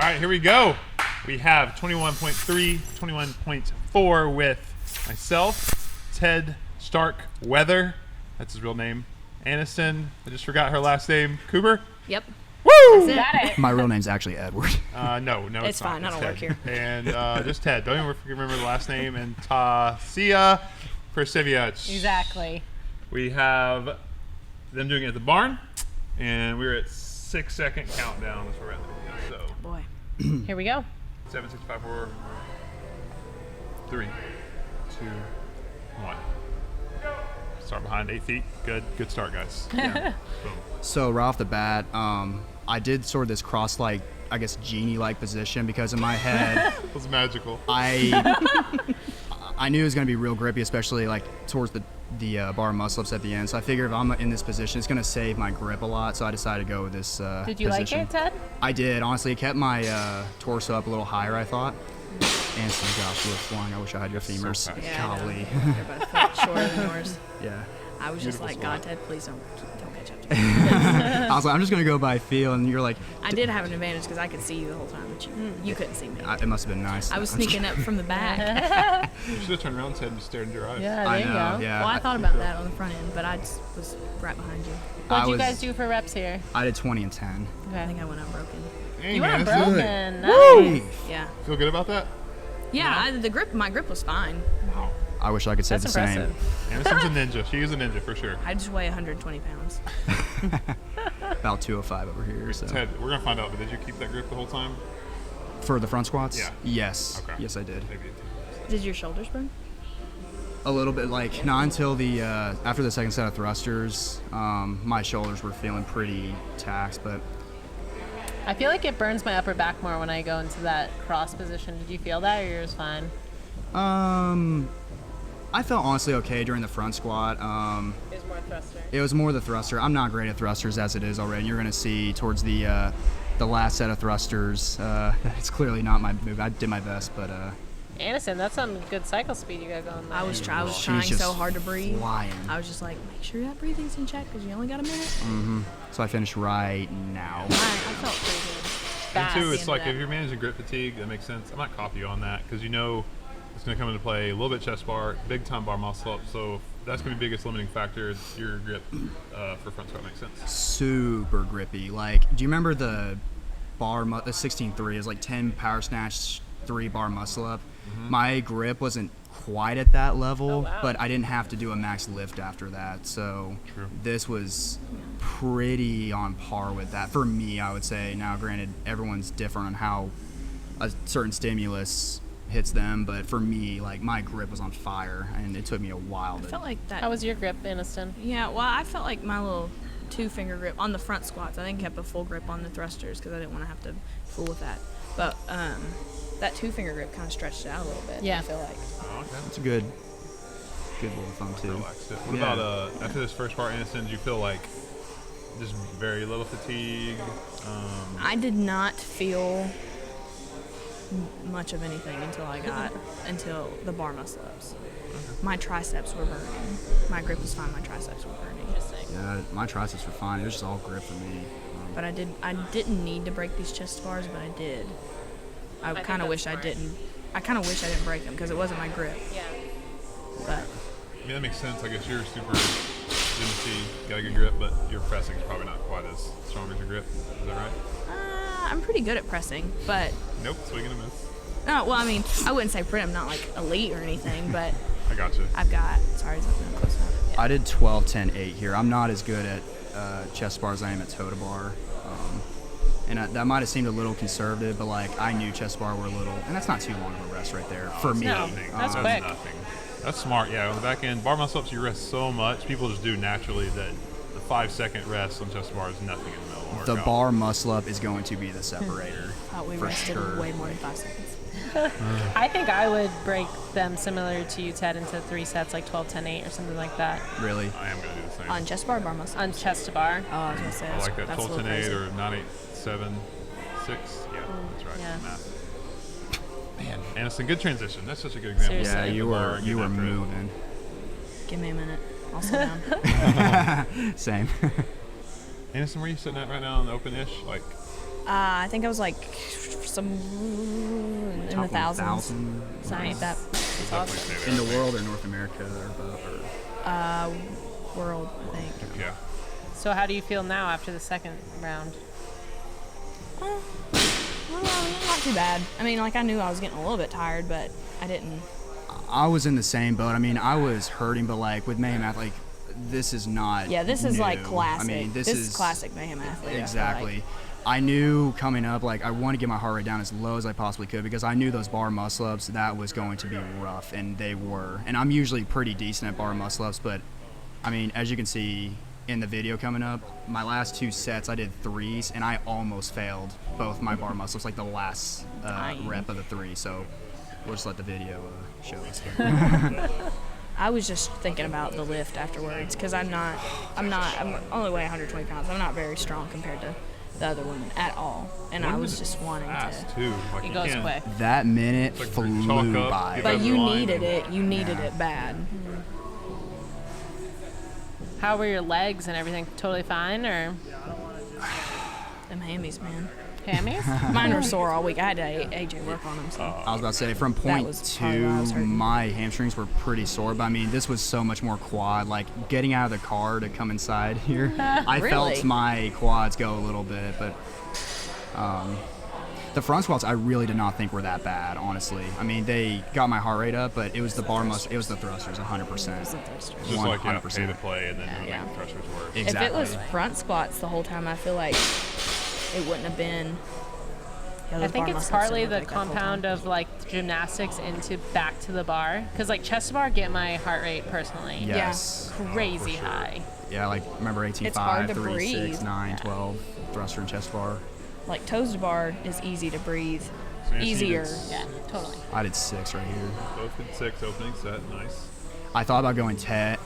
All right, here we go. We have 21.3, 21.4 with myself, Ted Starkweather. That's his real name. Aniston, I just forgot her last name. Cooper? Yep. Woo! Got it. My real name's actually Edward. No, It's not. fine. I don't Ted. work here. And just Ted. Don't even remember the last name. And Tasia Perseviach. Exactly. We have them doing it at the barn, and we're at 6-second countdown. That's where we're at. So Boy. Here we go. 7, 6, 5, 4, 3, 2, 1. Start behind 8 feet. Good start, guys. Yeah. Boom. So right off the bat, I did sort of this cross-like, I guess, genie-like position because in my head, It was magical. I knew it was going to be real grippy, especially like towards the bar muscle-ups at the end. So I figured if I'm in this position, it's going to save my grip a lot. So I decided to go with this Did you position. like it, Ted? I did. Honestly, it kept my torso up a little higher, I thought. And so, gosh, you were flying. I wish I had your femurs. So fast. Yeah, I know. Golly. They're both like shorter than yours. Yeah. I was just Beautiful like, squat. God, Ted, please don't catch up to me. I was like, I'm just going to go by feel. And you're like, I did have an advantage because I could see you the whole time, but you couldn't see me. it must have been nice. I was sneaking up from the back. You should have turned around, Ted, and just stared into your eyes. Yeah, there I you know, go. yeah. Well, I thought about that on the front end, but I just was right behind you. What'd you was- guys do for reps here? I did 20 and 10. I think I went unbroken. Hey, You man, went that's good. broken. Nice. Yeah. Feel good about that? Yeah, my grip was fine. Wow. I wish I could say That's the impressive. same. Aniston's a ninja. She is a ninja for sure. I just weigh 120 pounds. About 205 over here. So. Ted, we're gonna find out. But did you keep that grip the whole time? For the front squats? Yeah. Yes. Okay. Yes, I did. Maybe. Did your shoulders burn? A little bit, like not until the after the second set of thrusters, my shoulders were feeling pretty taxed. But I feel like it burns my upper back more when I go into that cross position. Did you feel that, or yours fine? I felt honestly okay during the front squat. It was more thruster. It was more the thruster. I'm not great at thrusters as it is already. You're gonna see towards the last set of thrusters. It's clearly not my move. I did my best, but Aniston, that's some good cycle speed you got going there. I was she's trying just so hard to breathe. flying. I was just like, make sure that breathing's in check because you only got a minute. So I finished right now. I felt pretty good. Fast. And two, it's into like that. if you're managing grip fatigue, that makes sense. I might copy you on that because you know it's going to come into play a little bit chest bar, big time bar muscle up. So if that's going to be the biggest limiting factor. Your grip for front squat makes sense. Super grippy. Like, do you remember the bar, the 16-3 is like 10 power snatch, 3 bar muscle up? My grip wasn't quite at that level, Oh, wow. but I didn't have to do a max lift after that. So True. this was pretty on par with that for me, I would say. Now, granted, everyone's different on how a certain stimulus hits them, but for me, like, my grip was on fire, and it took me a while I to. felt like that. How was your grip, Aniston? Yeah, well, I felt like my little 2-finger grip on the front squats. I didn't keep a full grip on the thrusters because I didn't want to have to fool with that. But that 2-finger grip kind of stretched it out a little bit. Yeah. I feel like. Oh, okay. It's a good little thumb too. Relax it. What Yeah. about after this first part, Aniston, do you feel like just very little fatigue? I did not feel much of anything until the bar muscle ups. My triceps were burning. My grip was fine. My triceps were burning. Yeah, my triceps were fine. It was just all grip for me. But I didn't need to break these chest bars, but I did. I think kind of that's wish I smart. didn't. I kind of wish I didn't break them because it wasn't my grip. Yeah. But I mean, that makes sense. I guess you're super density, got a good grip, but your pressing is probably not quite as strong as your grip. Is that right? I'm pretty good at pressing. But Nope, swing and a miss. well, I mean, I wouldn't say I'm not like elite or anything, but I got you. I've got. Sorry, it's not close enough. I did 12, 10, 8 here. I'm not as good at chest bar as I am at toe to bar. And that might have seemed a little conservative, but like I knew chest bar were a little, and that's not too long of a rest right there for me. No, Nothing. that's quick. Nothing. That's smart. Yeah, on the back end, bar muscle ups, you rest so much. People just do naturally that the 5-second rest on chest bar is nothing in the middle of the The workout. bar muscle up is going to be the separator. Thought we for rested sure. way more than 5 seconds. I think I would break them similar to you, Ted, into 3 sets, like 12, 10, 8, or something like that. Really? I am going to do the same. On chest bar, bar muscle. On chest to bar. Oh, I was gonna say I like that that's a 12, little 10, 8 crazy. or 9, 8, 7, 6. Yeah, that's right. Yeah. Math. Man, Aniston, good transition. That's such a good example. Seriously. Yeah, Hit you the bar, were getting after it. moving. Give me a minute. I'll sit down. Same. Aniston, where are you sitting at right now on the open-ish? Like I think I was like some in the Top thousands. 1,000 Something like that. That's awesome. in the world or North America or both. World, I think. Yeah. So how do you feel now after the second round? Well, not too bad. I mean, like I knew I was getting a little bit tired, but I didn't. I was in the same boat. I mean, I was hurting, but like with Mayhem Athletes, like this is not. Yeah, this is like new. classic. I mean, this is classic Mayhem Athlete. I feel Exactly. like. I knew coming up, like I want to get my heart rate down as low as I possibly could because I knew those bar muscle ups that was going to be rough, and they were. And I'm usually pretty decent at bar muscle ups, but I mean, as you can see in the video coming up, my last 2 sets I did 3s, and I almost failed both my bar muscle ups, like the last rep of the 3. So we'll just let the video show us. I was just thinking about the lift afterwards because I'm only weigh 120 pounds. I'm not very strong compared to the other women at all, and I was just wanting Fast to. too. Like It you goes can't- quick. That minute Like flew chalk up, by. give But up you your line needed and- it. You needed Yeah. it bad. How were your legs and everything? Totally fine, or Them hammies, man. hammies? Mine were sore all week. I had to AJ work on them. So. I was about to say, from point was probably why I was 2, hurting. my hamstrings were pretty sore, but I mean, this was so much more quad. Like, getting out of the car to come inside here, I felt Really? my quads go a little bit, but the front squats I really did not think were that bad, honestly. I mean, they got my heart rate up, but it was the bar muscle, it was the thrusters, 100%. Just like pay to 100%. play and then Yeah. make thrusters work. Exactly. If it was front squats the whole time, I feel like it wouldn't have been. Yeah, I those think bar it's muscle-ups partly didn't the look like that the whole compound time. of like gymnastics into back to the bar. Because like chest to bar get my heart rate personally Yes. crazy sure. high. Yeah, like, remember It's 18.5, hard to 3, 6, breathe. 9, 12, thruster and chest bar. Like toes to bar is easy to breathe. So Nancy Easier. did Yeah, totally. I did 6 right here. Both did 6 opening set. Nice. I thought about going 10,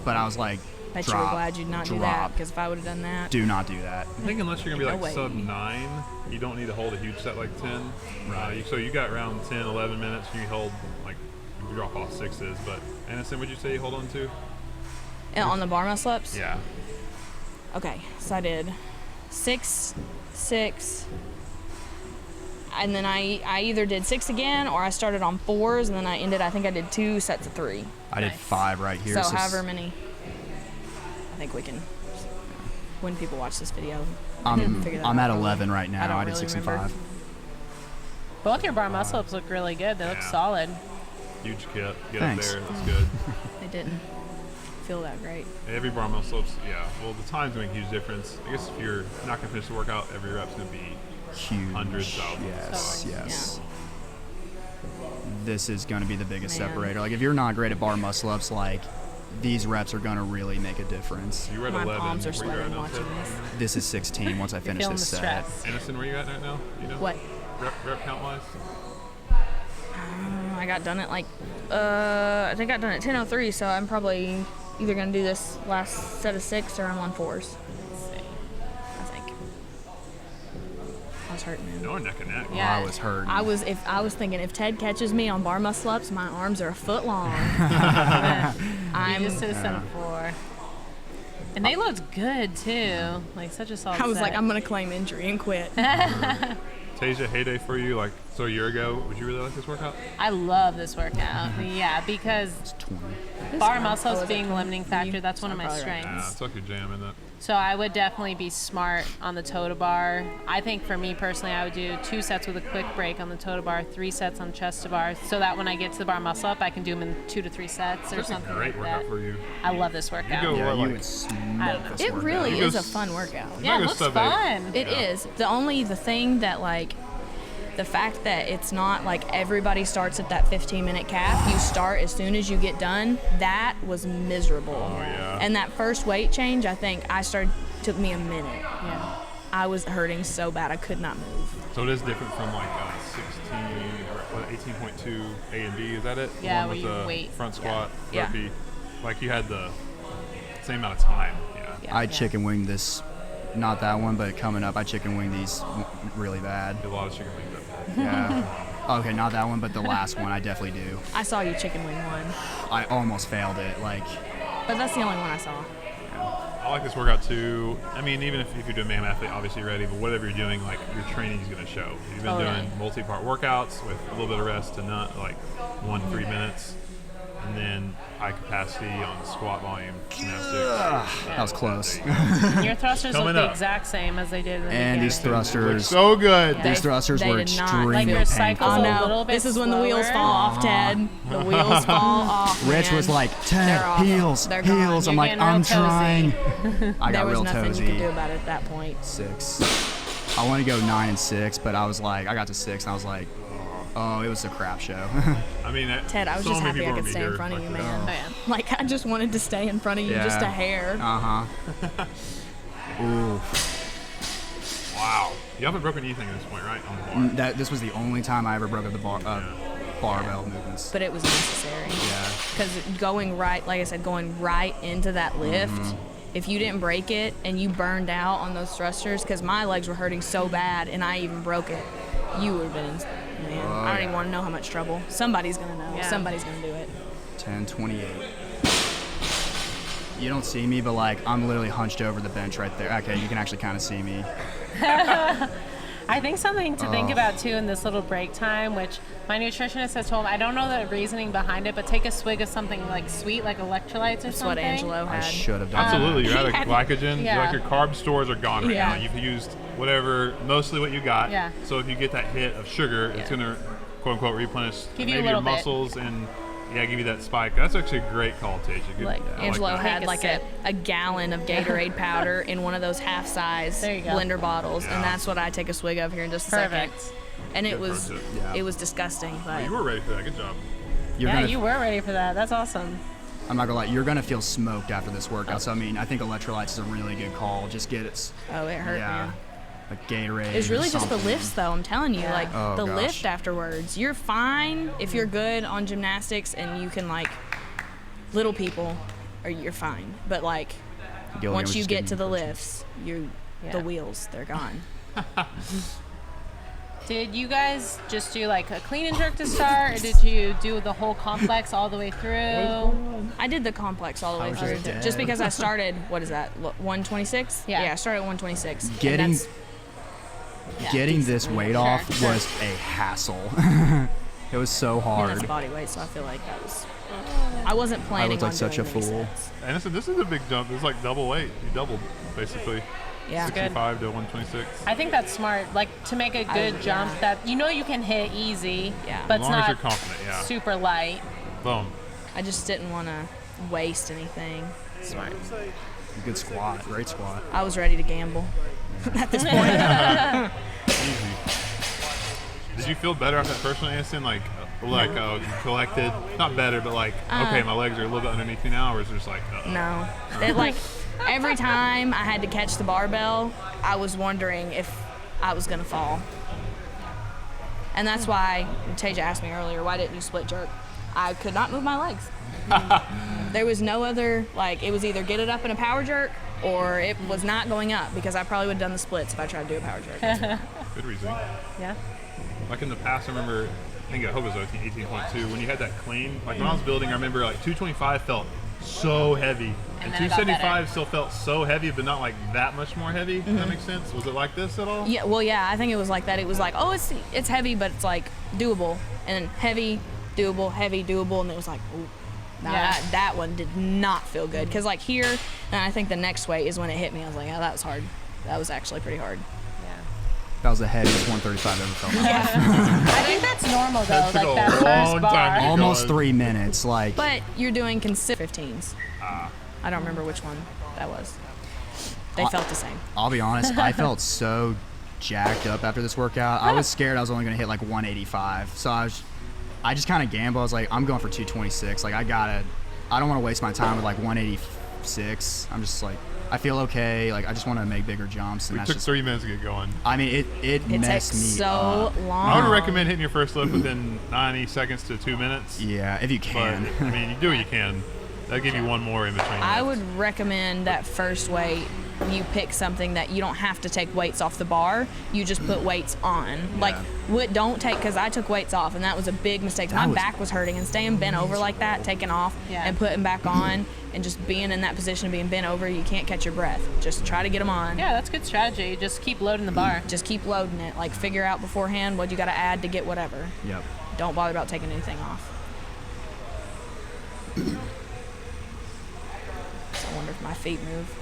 but I was like, Bet drop, you were glad you did not do that drop. because if I would have done that, Do not do that. I think unless you're gonna be No like way. sub 9, you don't need to hold a huge set like 10. Right. So you got around 10, 11 minutes. You hold like you drop off 6s. But Anderson, would you say you hold on to? and on the bar muscle ups. Yeah. Okay, so I did 6, 6, and then I either did 6 again or I started on 4s and then I ended. I think I did 2 sets of 3. I did Nice. 5 right here. So however many. I think we can. When people watch this video, I can figure that I'm out at probably. 11 right I now. don't I did really 6 and remember. 5. Both your bar muscle ups look really good. They look Yeah. solid. Huge kit. Get Thanks. up there. That's good. It didn't feel that great. Every bar muscle ups, yeah. Well, the times make a huge difference. I guess if you're not gonna finish the workout, every rep's gonna be Huge. hundreds, thousands. Yes, Totally. yes. This is going to be the biggest Man. separator. Like, if you're not great at bar muscle ups, like, these reps are going to really make a difference. You were at My 11. palms are Where you at sweating now, watching Ted? this. This is 16 once I You're finish feeling the this set. stress. Anderson, where you at right now? You know? What? Rep count wise? I got done at like, I think I got done at 10:03, so I'm probably either gonna do this last set of 6 or I'm on 4s. I think. I was hurting, man. No, neck and neck. Yeah. I was hurting. I was thinking if Ted catches me on bar muscle ups, my arms are a foot long. I'm I'm. just to the 4. And they looked good too. Like such a solid I was set. like, I'm gonna claim injury and quit. Tasia, heyday for you, like, so a year ago, would you really like this workout? I love this workout. Yeah, because 20. bar Oh, muscles is it being a 20 limiting for factor, you? that's one of my Probably right. Yeah, strengths. it's like your jam, isn't it? So I would definitely be smart on the toe to bar. I think for me personally, I would do 2 sets with a quick break on the toe to bar, 3 sets on chest to bar, so that when I get to the bar muscle up, I can do them in 2 to 3 sets or That's a something great like workout that. for you. I love this workout. go- Yeah, Or you like- would smoke this It workout. really You is go a fun workout. Yeah, Not it gonna looks sub eight. fun. It is. The thing that like the fact that it's not like everybody starts at that 15-minute calf. You start as soon as you get done. That was miserable. Oh, yeah. And that first weight change, I think took me a minute. Yeah. I was hurting so bad I could not move. So it is different from like 16 or what, 18.2 A and B, is that it? The Yeah, one where with you the wait. front squat, Yeah. burpee. Like you had the same amount of time. Yeah. Yeah. I chicken winged this, not that one, but coming up, I chicken winged these really bad. Did a lot of chicken wings up there. Yeah. Okay, not that one, but the last one I definitely do. I saw you chicken wing one, I almost failed it. Like, but that's the only one I saw. I like this workout too. I mean, even if you're doing Mayhem Athlete, obviously you're ready, but whatever you're doing, like your training is going to show. You've been doing multi-part workouts with a little bit of rest to not like 1 to 3 minutes, and then high capacity on squat volume gymnastics. That was close. Your thrusters look Coming the up. exact same as they did in the And beginning. these thrusters, So good. these thrusters they were did not. extremely Like your cycles Oh painful. a no! little bit This is when the wheels slower. fall off, Ted. The wheels fall off. Rich man. was like, They're Ted, off. heels, They're gone. heels. I'm You're like, getting real I'm toesy. trying. I There got was real nothing you could do toesy. about it at that point. 6. I want to go 9 and 6, but I was like, I got to 6, and I was like, oh, it was a crap show. I mean, Ted, I was so just many happy I people could would stay be in here front of you, like man. Oh, yeah. Like I just wanted to stay in front of you just a hair. Ooh. Wow. You haven't broken anything at this point, right? On the bar. This was the only time I ever broke up the barbell movements. But it was necessary. Yeah. Because going right, like I said, going right into that lift, if you didn't break it and you burned out on those thrusters, because my legs were hurting so bad and I even broke it, you would have been, man, I don't even want to know how much trouble. Somebody's going to know. Yeah. Somebody's going to do it. 10:28. You don't see me, but like I'm literally hunched over the bench right there. Okay, you can actually kind of see me. I think something to think about too in this little break time, which my nutritionist has told me, I don't know the reasoning behind it, but take a swig of something like sweet, like electrolytes or That's something. what Angelo I had. should have done Absolutely. You're out of Yeah. glycogen. Yeah. Like your carb stores are gone right Yeah. now. You've used whatever, mostly what you got. Yeah. So if you get that hit of sugar, it's Yeah. going to, quote unquote, replenish Give you a maybe little your bit. muscles and give you that spike. That's actually a great call, Tasha. Good. Like I Angelo that. had Take a like sip. a gallon of Gatorade powder in one of those half-size There you go. blender bottles, Yeah. and that's what I take a swig of here in just a Perfect. second. And it Good was pro tip. Yeah. it was disgusting, but You were ready for that. Good job. You're Yeah, gonna, you were ready for that. That's awesome. I'm not gonna lie, you're gonna feel smoked after this workout. So I mean, I think electrolytes is a really good call. Just get it. oh, it hurt, Yeah. man. Like Gatorade. It's really just the something. lifts, though. I'm telling you, Yeah. like Oh, the gosh. lift afterwards. You're fine if you're good on gymnastics and you can like little people, or you're fine. But like Gilligan once was you just get giving to me the friction. lifts, the Yeah. wheels, they're gone. Did you guys just do like a clean and jerk to start, or did you do the whole complex all the way through? I did the complex all the way was through, just dead. just because I started. What is that? 126? Yeah. I started at 126. and Getting that's- yeah, getting this weight off sure. was a hassle. It was so and hard. that's body weight, so I feel like that was. I wasn't I planning looked like on such a doing many fool. sets. And this is a big jump. It's like double weight. You doubled, basically. Yeah. 65 to 126. I think that's smart. Like to make a good jump that you know you can hit easy, Yeah. but As it's long as you're not confident, yeah. super light. Boom. I just didn't want to waste anything. Smart. Good squat, great squat. I was ready to gamble at this point. Easy. Did you feel better after that personal instant? Like collected? Not better, but like, okay, my legs are a little bit underneath me now, or is it just like, No. It, like, every time I had to catch the barbell, I was wondering if I was going to fall. And that's why Taja asked me earlier, why didn't you split jerk? I could not move my legs. There was no other, like, it was either get it up in a power jerk or it was not going up, because I probably would have done the splits if I tried to do a power jerk. good reasoning. Yeah. Like in the past, I remember, I think I hope it was 18.2, when you had that clean, like when I was building, I remember like 225 felt so heavy, and then it got 275 still felt so heavy, but not like that much more heavy. Does that make sense? Was it like this at all? Yeah, well, yeah, I think it was like that. It was like, oh, it's heavy, but it's like doable, and then heavy, doable, heavy, doable, and it was like, ooh. Nah, Yeah. that one did not feel good. Because like here, and I think the next weight is when it hit me. I was like, yeah, that was hard. That was actually pretty hard. Yeah. That was the heaviest 135 ever felt. I think that's normal though. That took Like a that long first time bar. to Almost God. 3 minutes. Like But you're doing 15s. I don't remember which one that was. They felt the same. I'll be honest, I felt so jacked up after this workout. I was scared I was only gonna hit like 185. So I just kind of gambled. I was like, I'm going for 226. Like I don't want to waste my time with like 186. I'm just like, I feel okay. Like I just want to make bigger jumps, and It that's took just. 3 minutes to get going. I mean, it It messed takes me so up. long. I would recommend hitting your first lift within 90 seconds to 2 minutes. Yeah, if you But, can. I mean, you do what you can. That'll give you one more in between. I lifts. would recommend that first weight you pick something that you don't have to take weights off the bar. You just put weights on. Like, don't take, because I took weights off, and that was a big mistake. My back was hurting, and staying bent over like that, taking off and putting back on, and just being in that position of being bent over, you can't catch your breath. Just try to get them on. Yeah, that's good strategy. Just keep loading the bar. Just keep loading it. Like, figure out beforehand what you got to add to get whatever. Yep. Don't bother about taking anything off. So I wonder if my feet move.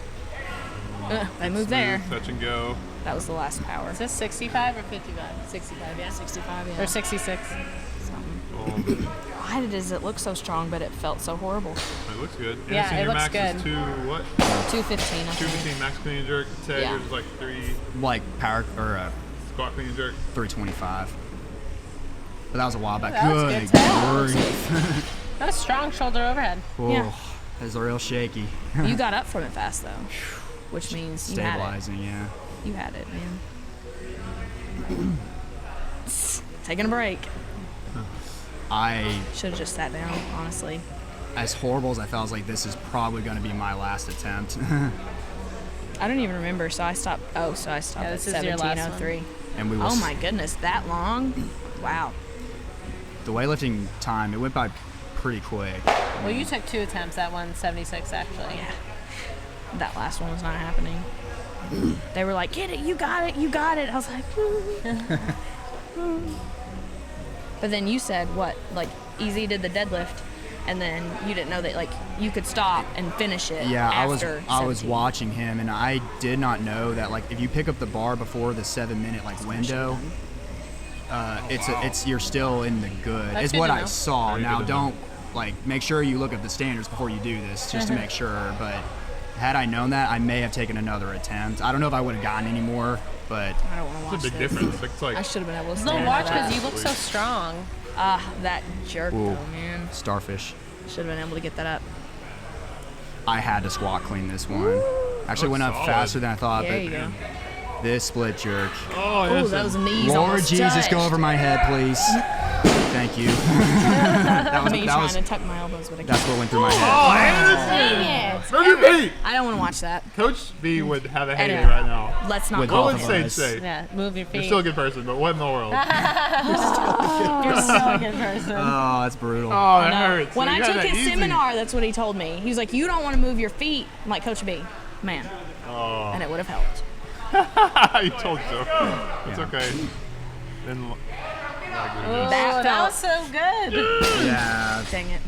They move there. Touch and go. That was the last power. Is this 65 or 55? 65, yeah. 65, yeah. Or 66? Something. Why does it look so strong, but it felt so horrible? It looks good. Yeah, Anderson, it your looks max good. is 215, I think. 215 max clean and jerk. Ted, Yeah. yours is like 3 Like power or squat clean and jerk. 325. But that was a while back. That was Good good grief. That was strong shoulder overhead. Oh, Yeah. that was real shaky. You got up from it fast, though, which means you had it. Stabilizing, yeah. You had it, man. Taking a break. I, Should have just sat down, honestly. as horrible as I felt, I was like, this is probably going to be my last attempt. I don't even remember, so I stopped. Oh, so I stopped Yeah, at this is your last one. 17:03. And we Oh my goodness, that long? Wow. The weightlifting time, it went by pretty quick. Well, you took 2 attempts at 176, actually. Yeah. That last one was not happening. They were like, "Get it, you got it, you got it." I was like, But then you said what? Like, Easy did the deadlift, and then you didn't know that like you could stop and finish it. Yeah, after I was 17. watching him, and I did not know that like if you pick up the bar before the 7-minute like window, it's you're still in the good. That's It's good what to I know. saw. Very Now good to know. don't like make sure you look at the standards before you do this just to make sure. But had I known that, I may have taken another attempt. I don't know if I would have gotten any more, but I don't want to watch It's a big this. difference. It's like I should have been able to No, stand watch for that. because you look so strong. That jerk, Ooh. though, man. starfish. Should have been able to get that up. I had to squat clean this one. Actually went up Solid. faster than I thought, There but you go. this split jerk. oh, Oh, yes, those knees Lord almost Jesus, touched. go over my head, please. Thank you. that was, Me that trying was to tuck my elbows, but I that's can't. what went through my head. Oh, Anderson! Dang it. Move your feet! I don't want to watch that. Coach B would have a heyday Anyway. right now. Let's not With call What both would of it. us. Sage say? Yeah, move your feet. You're still a good person, but what in the world? You're so a good person. Oh, that's brutal. Oh, that No. hurts. When You I got took that his easy. seminar, that's what he told me. He was like, "You don't want to move your feet." I'm like, "Coach B, man," Oh, and it would have helped. you told you so. It's okay. Then, my goodness. That Oh, that felt- was so good. Yeah, Dang it.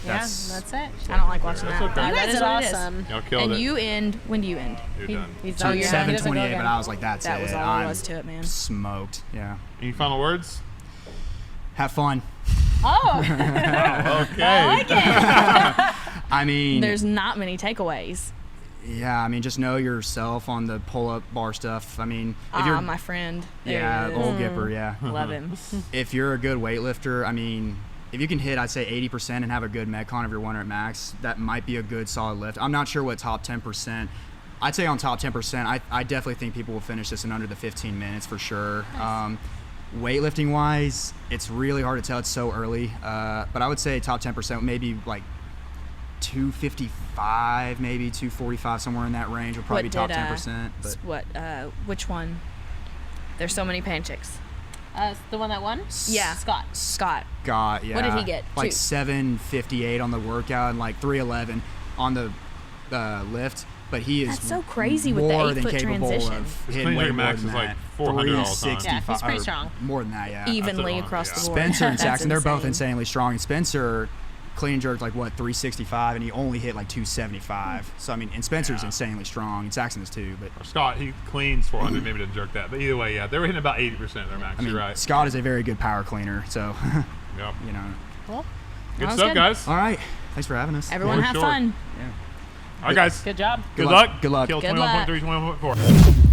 Yeah, That's- that's it. I don't like watching That's that. okay. That You that Guys is did what it is. awesome. Y'all killed And it. you end. When do you end? You're done. He's to oh, you're done. He doesn't go 7:28, again. but I was like, that's That it. was all I'm there was to it, man. smoked. Yeah. Any final words? Have fun. Oh, Okay. I like it. I mean, There's not many takeaways. yeah. I mean, just know yourself on the pull-up bar stuff. I mean, if you're My friend. There yeah, he is. old Gipper, yeah. Love him. If you're a good weightlifter, I mean, if you can hit, I'd say 80% and have a good Metcon of your 1 rep max, that might be a good solid lift. I'm not sure what top 10%. I'd say on top 10%, I definitely think people will finish this in under the 15 minutes for sure. Weightlifting wise, it's really hard to tell. It's so early. But I would say top 10%, maybe like 255, maybe 245, somewhere in that range would probably be top 10%. But Which one? There's so many pancakes. The one that won? Yeah. Scott. Scott. got, yeah. What did he get? Like 2. 758 on the workout and like 311 on the lift. But he is That's so crazy with the more 8 than foot capable transition. of His hitting clean way jerk more max than is like that. 400 all the time. 365 Yeah, he's pretty or strong. More than that, yeah. Evenly wrong, across yeah. the board. Spencer and That's Saxon, they're both insane. insanely strong. And Spencer clean jerked like what 365, and he only hit like 275. So I mean, and Spencer's Yeah. insanely strong, and Saxon is too. But Or Scott, he cleans 400, maybe didn't jerk that. But either way, yeah, they were hitting about 80% of their max. I mean, You're right. Scott is a very good power cleaner. So Yep. you know. Cool. Good Sounds stuff, good. guys. All right, thanks for having us. Everyone For have sure. fun. Yeah. All right, guys. Good job. Good luck. luck. Good luck. Kill Good 21.3, 21.4.